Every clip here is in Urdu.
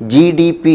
GDP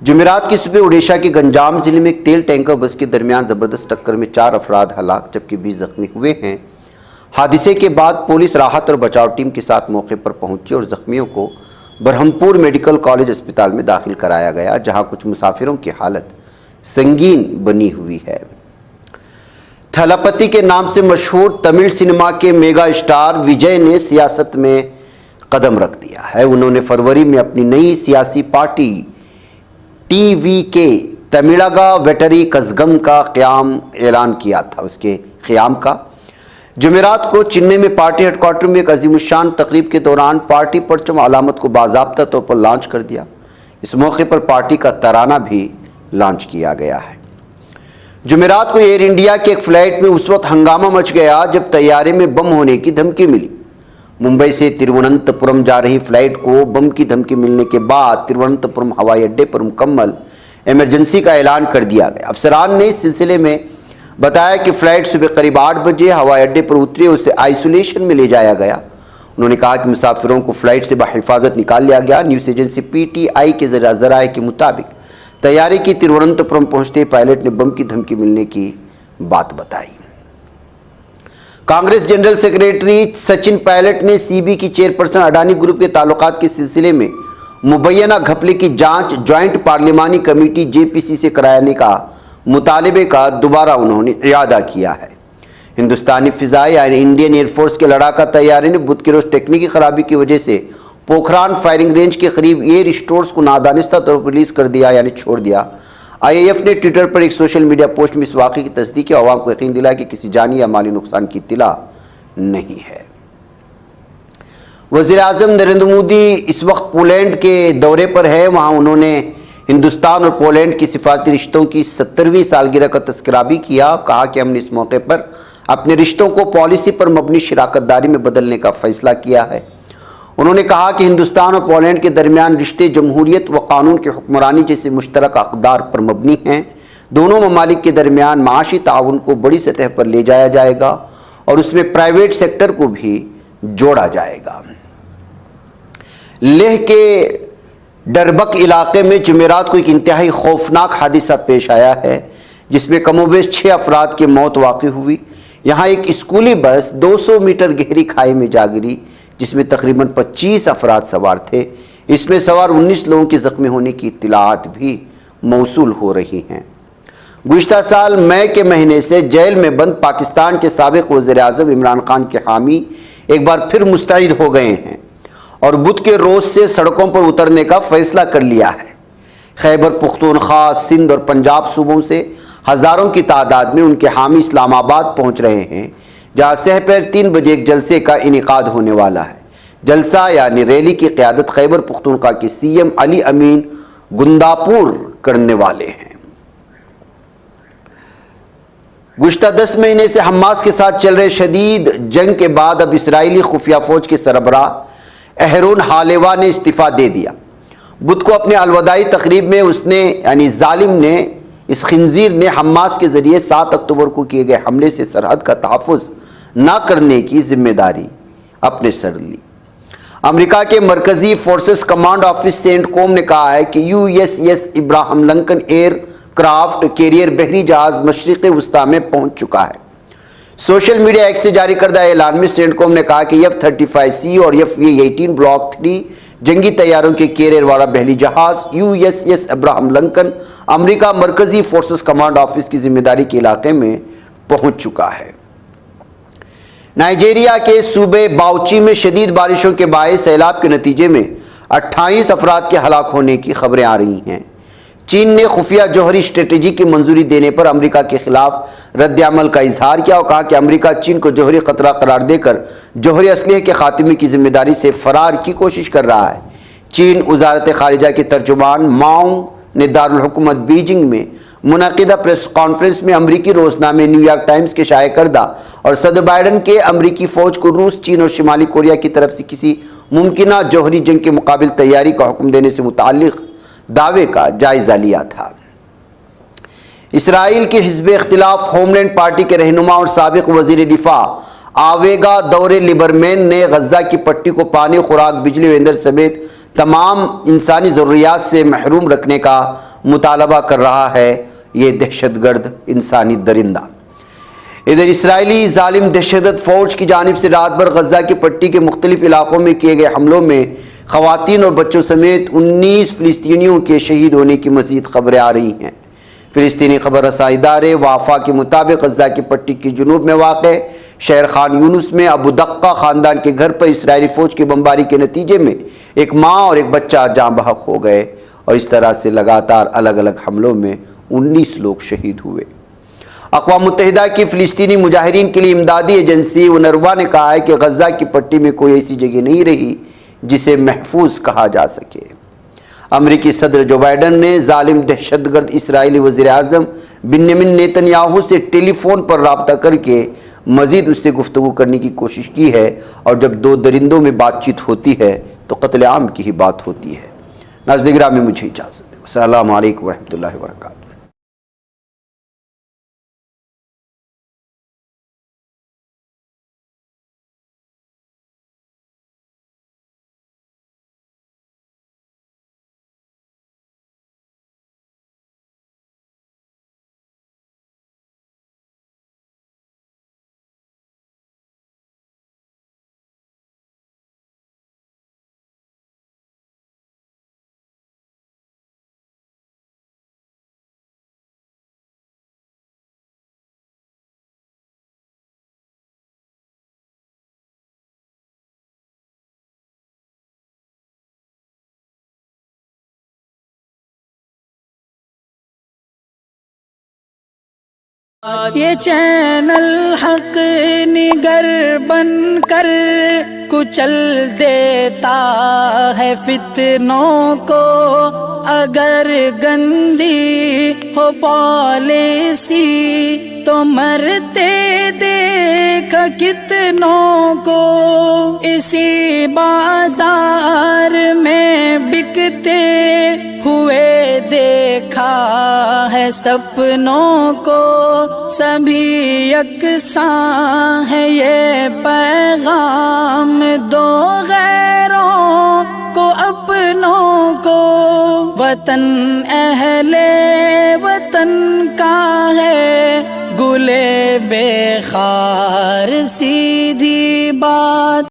جمعرات کی صبح اڑیسہ کے گنجام ضلع میں ایک تیل ٹینکر بس کے درمیان زبردست ٹکر میں 4 افراد ہلاک جبکہ 20 زخمی ہوئے ہیں۔ حادثے کے بعد پولیس راحت اور بچاؤ ٹیم کے ساتھ موقع پر پہنچی اور زخمیوں کو برہمپور میڈیکل کالج اسپتال میں داخل کرایا گیا، جہاں کچھ مسافروں کی حالت سنگین بنی ہوئی ہے۔ تھلاپتی کے نام سے مشہور تمل سنیما کے میگا اسٹار وجے نے سیاست میں قدم رکھ دیا ہے۔ انہوں نے فروری میں اپنی نئی سیاسی پارٹی ٹی وی کے تملگا ویٹری کزگم کا قیام اعلان کیا تھا۔ اس کے قیام کا جمعرات کو چنئی میں پارٹی ہیڈ کوارٹر میں ایک عظیم الشان تقریب کے دوران پارٹی پرچم علامت کو باضابطہ طور پر لانچ کر دیا۔ اس موقع پر پارٹی کا ترانہ بھی لانچ کیا گیا ہے۔ جمعرات کو ایئر انڈیا کے ایک فلائٹ میں اس وقت ہنگامہ مچ گیا جب طیارے میں بم ہونے کی دھمکی ملی۔ ممبئی سے ترووننتپورم جا رہی فلائٹ کو بم کی دھمکی ملنے کے بعد ترووننتپورم ہوائی اڈے پر مکمل ایمرجنسی کا اعلان کر دیا گیا۔ افسران نے اس سلسلے میں بتایا کہ فلائٹ صبح قریب 8 بجے ہوائی اڈے پر اتری، اسے آئسولیشن میں لے جایا گیا۔ انہوں نے کہا کہ مسافروں کو فلائٹ سے بحفاظت نکال لیا گیا۔ News agency P T I کے ذرائع کے مطابق طیارے کی ترووننتپورم پہنچتے پائلٹ نے بم کی دھمکی ملنے کی بات بتائی۔ Congress general secretary Sachin pilot نے سی بی کی چیئرپرسن اڈانی گروپ کے تعلقات کے سلسلے میں مبینہ گھپلے کی جانچ جوائنٹ پارلیمانی کمیٹی جے پی سی سے کرانے کا مطالبے کا دوبارہ انہوں نے اعادہ کیا ہے۔ ہندوستانی فضائیہ یعنی انڈین ایئر فورس کے لڑاکا طیارے نے بدھ کے روز تکنیکی خرابی کی وجہ سے پوکھران فائرنگ رینج کے قریب ایئر اسٹورز کو نادانستہ طور پر ریلیز کر دیا یعنی چھوڑ دیا۔ آئی اے ایف نے ٹویٹر پر ایک سوشل میڈیا پوسٹ میں اس واقعے کی تصدیق کی، عوام کو یقین دلایا کہ کسی جانی یا مالی نقصان کی اطلاع نہیں ہے۔ وزیر اعظم نریندر مودی اس وقت پولینڈ کے دورے پر ہے۔ وہاں انہوں نے ہندوستان اور پولینڈ کی سفارتی رشتوں کی 70ویں سالگرہ کا تذکرہ بھی کیا۔ کہا کہ ہم نے اس موقع پر اپنے رشتوں کو پالیسی پر مبنی شراکت داری میں بدلنے کا فیصلہ کیا ہے۔ انہوں نے کہا کہ ہندوستان اور پولینڈ کے درمیان رشتے جمہوریت و قانون کی حکمرانی جیسے مشترکہ اقدار پر مبنی ہیں۔ دونوں ممالک کے درمیان معاشی تعاون کو بڑی سطح پر لے جایا جائے گا اور اس میں پرائیویٹ سیکٹر کو بھی جوڑا جائے گا۔ لیہ کے ڈربک علاقے میں جمعرات کو ایک انتہائی خوفناک حادثہ پیش آیا ہے جس میں کم و بیش 6 افراد کی موت واقع ہوئی۔ یہاں ایک اسکولی بس 200 میٹر گہری کھائی میں جا گری جس میں تقریباً 25 افراد سوار تھے۔ اس میں سوار 19 لوگوں کے زخمی ہونے کی اطلاعات بھی موصول ہو رہی ہیں۔ گزشتہ سال مئی کے مہینے سے جیل میں بند پاکستان کے سابق وزیر اعظم عمران خان کے حامی ایک بار پھر مستعد ہو گئے ہیں اور بدھ کے روز سے سڑکوں پر اترنے کا فیصلہ کر لیا ہے۔ خیبر پختونخوا، سندھ اور پنجاب صوبوں سے ہزاروں کی تعداد میں ان کے حامی اسلام آباد پہنچ رہے ہیں، جہاں سحپیر 3 بجے ایک جلسے کا انعقاد ہونے والا ہے۔ جلسہ یعنی ریلی کی قیادت خیبر پختونخوا کے سی ایم علی امین گنداپور کرنے والے ہیں۔ گزشتہ 10 مہینے سے حماس کے ساتھ چل رہے شدید جنگ کے بعد اب اسرائیلی خفیہ فوج کے سربراہ اہرون حالیوا نے استعفیٰ دے دیا۔ بدھ کو اپنے الوداعی تقریب میں اس نے یعنی ظالم نے اس خنزیر نے حماس کے ذریعے 7 اکتوبر کو کیے گئے حملے سے سرحد کا تحفظ نہ کرنے کی ذمہ داری اپنے سر لی۔ امریکا کے مرکزی فورسز کمانڈ آفس سینٹ کوم نے کہا ہے کہ U S S Abraham Lincoln aircraft carrier بحری جہاز مشرق وسطیٰ میں پہنچ چکا ہے۔ سوشل میڈیا ایکس سے جاری کردہ اعلان میں سینٹ کوم نے کہا کہ F-35C اور F-18 بلاک 3 جنگی طیاروں کے کیریئر والا بحری جہاز U S S Abraham Lincoln امریکہ مرکزی فورسز کمانڈ آفس کی ذمہ داری کے علاقے میں پہنچ چکا ہے۔ نائجیریا کے صوبے باؤچی میں شدید بارشوں کے باعث سیلاب کے نتیجے میں 28 افراد کے ہلاک ہونے کی خبریں آ رہی ہیں۔ چین نے خفیہ جوہری اسٹریٹجی کی منظوری دینے پر امریکہ کے خلاف رد عمل کا اظہار کیا اور کہا کہ امریکہ چین کو جوہری خطرہ قرار دے کر جوہری اسلحے کے خاتمے کی ذمہ داری سے فرار کی کوشش کر رہا ہے۔ چین وزارت خارجہ کے ترجمان ماؤنگ نے دارالحکومت بیجنگ میں منعقدہ پریس کانفرنس میں امریکی روزنامے نیو یارک ٹائمز کے شائع کردہ اور صدر بائیڈن کے امریکی فوج کو روس، چین اور شمالی کوریا کی طرف سے کسی ممکنہ جوہری جنگ کے مقابل تیاری کا حکم دینے سے متعلق دعوے کا جائزہ لیا تھا۔ اسرائیل کے حزب اختلاف ہوم لینڈ پارٹی کے رہنما اور سابق وزیر دفاع آویگا دورے لیبرمین نے غزہ کی پٹی کو پانی، خوراک، بجلی و ایندھن سمیت تمام انسانی ضروریات سے محروم رکھنے کا مطالبہ کر رہا ہے یہ دہشت گرد انسانی درندہ۔ ادھر اسرائیلی ظالم دہشت گرد فوج کی جانب سے رات بھر غزہ کی پٹی کے مختلف علاقوں میں کیے گئے حملوں میں خواتین اور بچوں سمیت 19 فلسطینیوں کے شہید ہونے کی مزید خبریں آ رہی ہیں۔ فلسطینی خبر رساں ادارے وافا کے مطابق غزہ کی پٹی کی جنوب میں واقع شہر خان یونس میں ابو دقہ خاندان کے گھر پر اسرائیلی فوج کی بمباری کے نتیجے میں ایک ماں اور ایک بچہ جاں بحق ہو گئے، اور اس طرح سے لگاتار الگ الگ حملوں میں 19 لوگ شہید ہوئے۔ اقوام متحدہ کی فلسطینی مجاہرین کے لیے امدادی ایجنسی اونروا نے کہا ہے کہ غزہ کی پٹی میں کوئی ایسی جگہ نہیں رہی جسے محفوظ کہا جا سکے۔ امریکی صدر جو بائیڈن نے ظالم دہشت گرد اسرائیلی وزیر اعظم بنیامین نیتن یاہو سے ٹیلی فون پر رابطہ کر کے مزید اس سے گفتگو کرنے کی کوشش کی ہے، اور جب دو درندوں میں بات چیت ہوتی ہے تو قتل عام کی ہی بات ہوتی ہے۔ ناظرین گرامی، مجھے اجازت دیں۔ السلام علیکم ورحمۃ اللہ وبرکاتہ۔ یہ چینل حق نگر بن کر کچل دیتا ہے فتنوں کو، اگر گندی ہو پالیسی تو مرتے دیکھ کتنوں کو، اسی بازار میں بکتے ہوئے دیکھا ہے سپنوں کو، سبھی یکساں ہے یہ پیغام دو غیروں کو اپنوں کو، وطن اہل وطن کا ہے گلے بے خار سیدھی بات۔